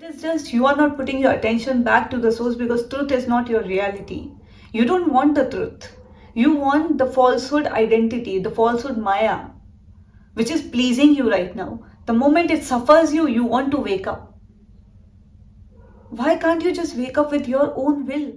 It is just you are not putting your attention back to the source because truth is not your reality. You don't want the truth. You want the falsehood identity, the falsehood Maya, which is pleasing you right now. The moment it suffers you, you want to wake up. Why can't you just wake up with your own will?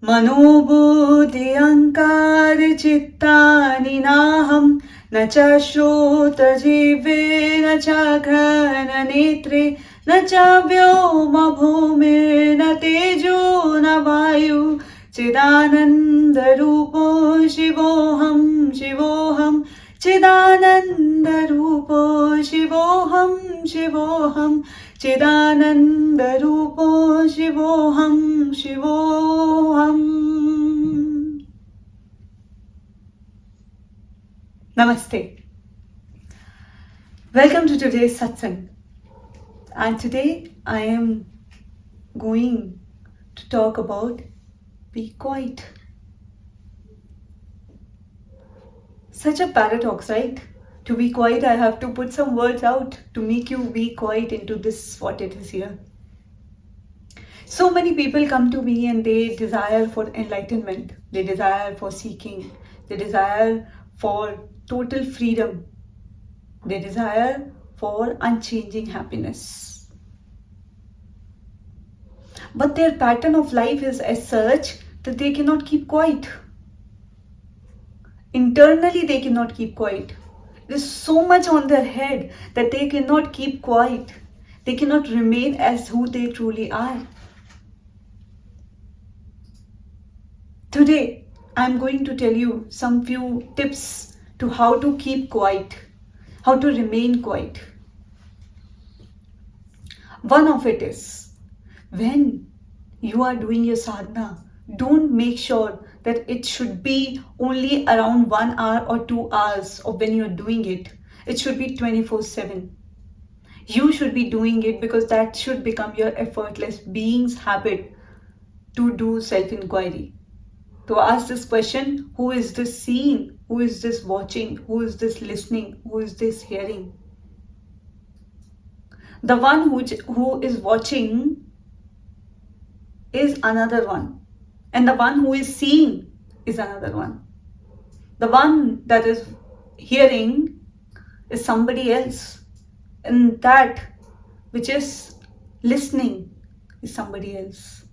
मनोबुद्धि अहंकार चित्तानि नाहं न च श्रोत जिह्वे न च घ्राण नेत्रे न च व्योम भूमिर्न तेजो न वायु चिदानंद रूपो शिवोऽहं शिवोऽहं चिदानंद रूपो शिवोऽहं शिवोऽहं चिदानंद रूपो शिवोऽहं शिवोऽहम्. Namaste. Welcome to today's satsang. And today I am going to talk about be quiet. Such a paradox, right? To be quiet, I have to put some words out to make you be quiet into this, what it is here. So many people come to me and they desire for enlightenment. They desire for seeking. They desire for total freedom. They desire for unchanging happiness. But their pattern of life is as such that they cannot keep quiet. Internally, they cannot keep quiet. There's so much on their head that they cannot keep quiet. They cannot remain as who they truly are. Today, I'm going to tell you some few tips to how to keep quiet, how to remain quiet. One of it is, when you are doing your sadhana, don't make sure that it should be only around 1 hour or 2 hours of when you're doing it. It should be 24/7. You should be doing it because that should become your effortless being's habit to do self-inquiry. To ask this question, who is this seeing? Who is this watching? Who is this listening? Who is this hearing? The one who is watching is another one. And the one who is seeing is another one. The one that is hearing is somebody else. And that which is listening is somebody else.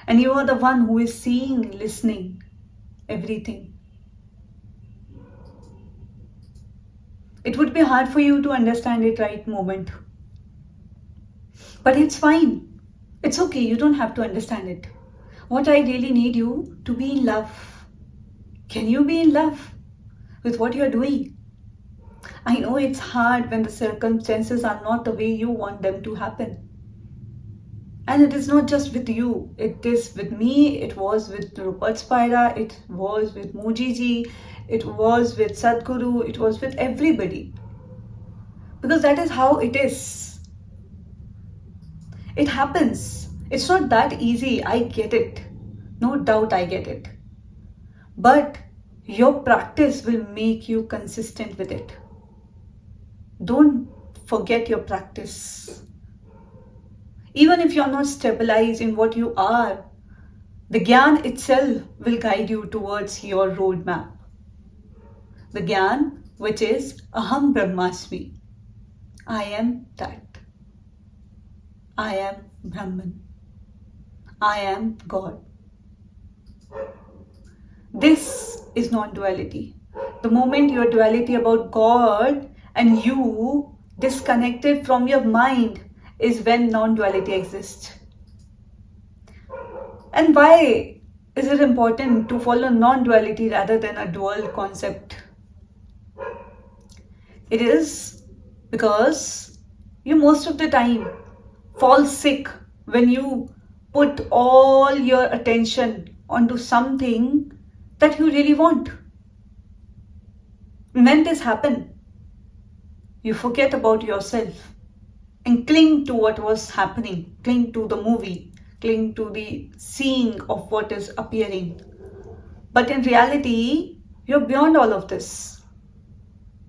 And you are the one who is seeing, listening, everything. It would be hard for you to understand it right moment. But it's fine. It's okay, you don't have to understand it. What I really need you to be in love. Can you be in love with what you're doing? I know it's hard when the circumstances are not the way you want them to happen. And it is not just with you. It is with me. It was with Rupert Spira. It was with Mojiji. It was with Sadhguru. It was with everybody. Because that is how it is. It happens. It's not that easy, I get it. No doubt I get it. But your practice will make you consistent with it. Don't forget your practice. Even if you're not stabilized in what you are, the Gyan itself will guide you towards your roadmap. The Gyan, which is Aham Brahmasmi. I am that. I am Brahman. I am God. This is non-duality. The moment your duality about God and you disconnected from your mind is when non-duality exists. And why is it important to follow non-duality rather than a dual concept? It is because you most of the time fall sick when you put all your attention onto something that you really want. When this happens, you forget about yourself and cling to what was happening, cling to the movie, cling to the seeing of what is appearing. But in reality, you're beyond all of this.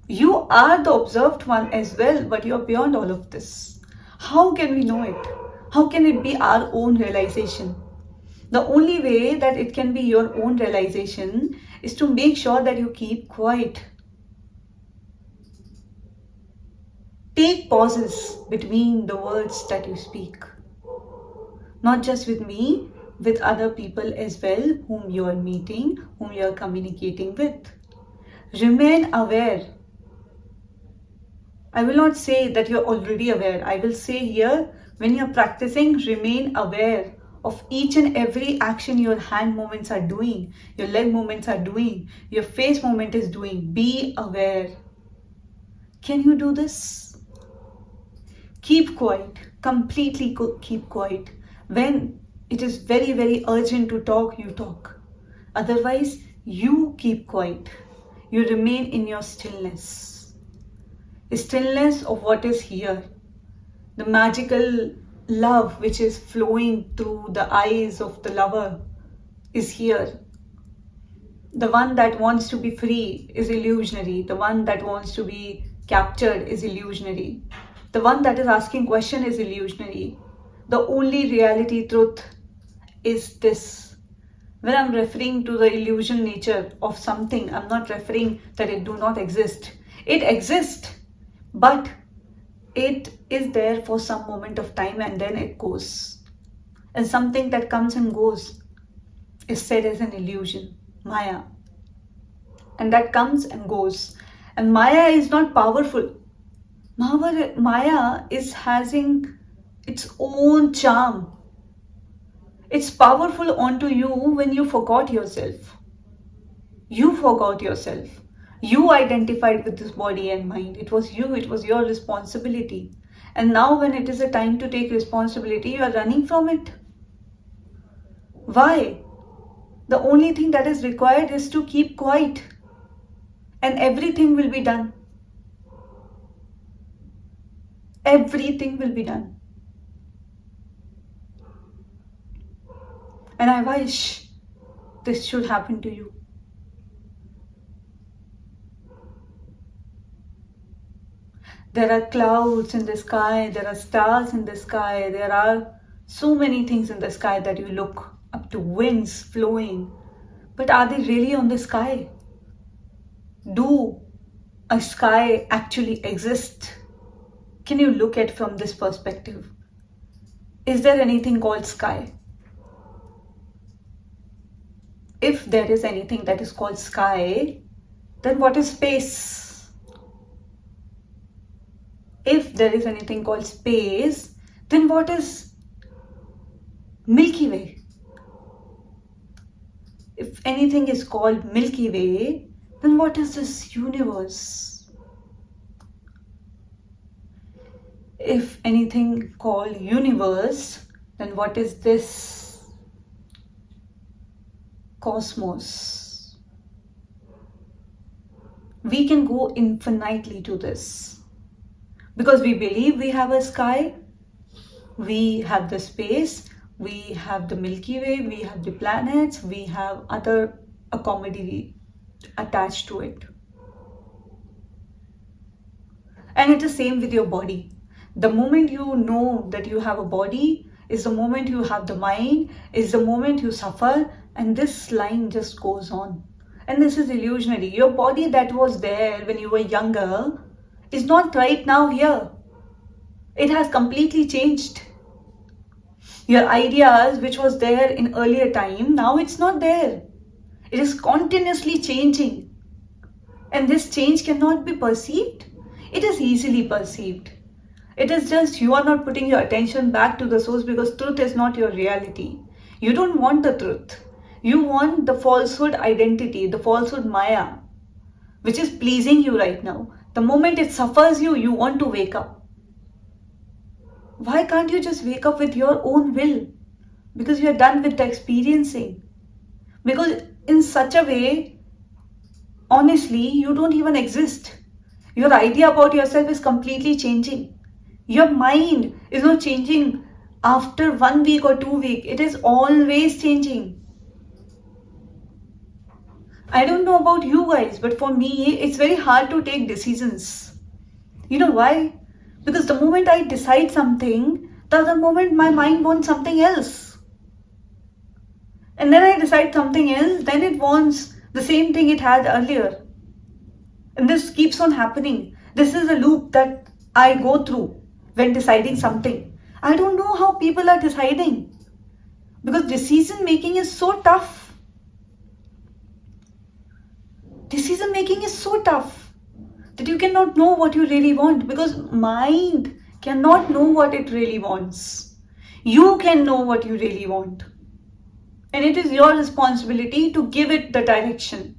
You are the observed one as well, but you're beyond all of this. How can we know it? How can it be our own realization? The only way that it can be your own realization is to make sure that you keep quiet. Take pauses between the words that you speak. Not just with me, with other people as well, whom you are meeting, whom you are communicating with. Remain aware. I will not say that you're already aware. I will say here, when you're practicing, remain aware of each and every action your hand movements are doing, your leg movements are doing, your face movement is doing. Be aware. Can you do this? Keep quiet. Completely keep quiet. When it is very, very urgent to talk, you talk. Otherwise, you keep quiet. You remain in your stillness. Stillness of what is here. The magical love which is flowing through the eyes of the lover is here. The one that wants to be free is illusionary. The one that wants to be captured is illusionary. The one that is asking question is illusionary. The only reality truth is this. When I'm referring to the illusion nature of something, I'm not referring that it do not exist. It exists, but it is there for some moment of time and then it goes. And something that comes and goes is said as an illusion, Maya. And that comes and goes. And Maya is not powerful. Maya is having its own charm. It's powerful onto you when you forgot yourself. You forgot yourself. You identified with this body and mind. It was you, it was your responsibility. And now when it is a time to take responsibility, you are running from it. Why? The only thing that is required is to keep quiet. And everything will be done. Everything will be done. And I wish this should happen to you. There are clouds in the sky, there are stars in the sky, there are so many things in the sky that you look up to, winds flowing. But are they really on the sky? Do a sky actually exist? Can you look at it from this perspective? Is there anything called sky? If there is anything that is called sky, then what is space? If there is anything called space, then what is Milky Way? If anything is called Milky Way, then what is this universe? If anything called universe, then what is this cosmos? We can go infinitely to this. Because we believe we have a sky, we have the space, we have the Milky Way, we have the planets, we have other accommodity attached to it. And it is same with your body. The moment you know that you have a body is the moment you have the mind, is the moment you suffer, and this line just goes on. And this is illusionary. Your body that was there when you were younger is not right now here. It has completely changed. Your ideas which was there in earlier time, now it's not there. It is continuously changing. And this change cannot be perceived. It is easily perceived. It is just you are not putting your attention back to the source because truth is not your reality. You don't want the truth. You want the falsehood identity, the falsehood Maya, which is pleasing you right now. The moment it suffers you, you want to wake up. Why can't you just wake up with your own will? Because you are done with the experiencing. Because in such a way, honestly, you don't even exist. Your idea about yourself is completely changing. Your mind is not changing after 1 week or 2 weeks. It is always changing. I don't know about you guys, but for me, it's very hard to take decisions. You know why? Because the moment I decide something, the other moment my mind wants something else. And then I decide something else, then it wants the same thing it had earlier. And this keeps on happening. This is a loop that I go through when deciding something. I don't know how people are deciding, because decision making is so tough. Decision making is so tough that you cannot know what you really want, because mind cannot know what it really wants. You can know what you really want. And it is your responsibility to give it the direction.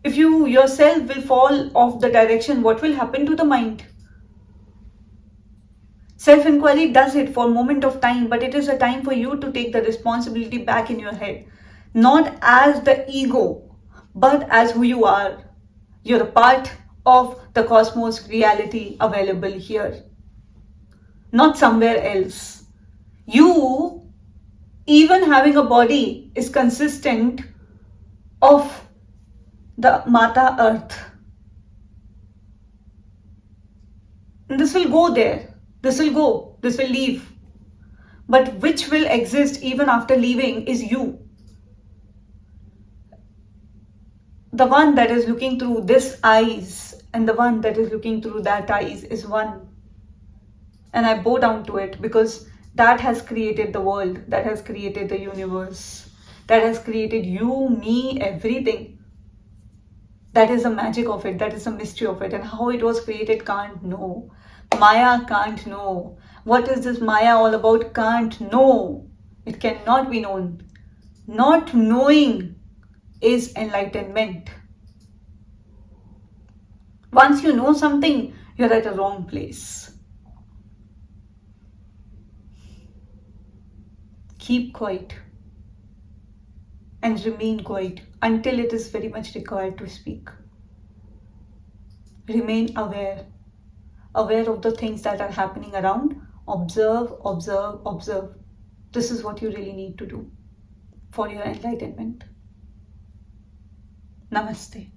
If you yourself will fall off the direction, what will happen to the mind? Self-inquiry does it for a moment of time, but it is a time for you to take the responsibility back in your head. Not as the ego, but as who you are. You're a part of the cosmos reality available here, not somewhere else. You, even having a body, is consistent of the Mata Earth. And this will go there. This will go. This will leave. But which will exist even after leaving is you. The one that is looking through this eyes and the one that is looking through that eyes is one. And I bow down to it, because that has created the world, that has created the universe, that has created you, me, everything. That is the magic of it, that is the mystery of it. And how it was created, can't know. Maya can't know. What is this Maya all about? Can't know. It cannot be known. Not knowing is enlightenment. Once you know something, you're at a wrong place. Keep quiet and remain quiet until it is very much required to speak. Remain aware of the things that are happening around. Observe, observe, observe. This is what you really need to do for your enlightenment. Namaste.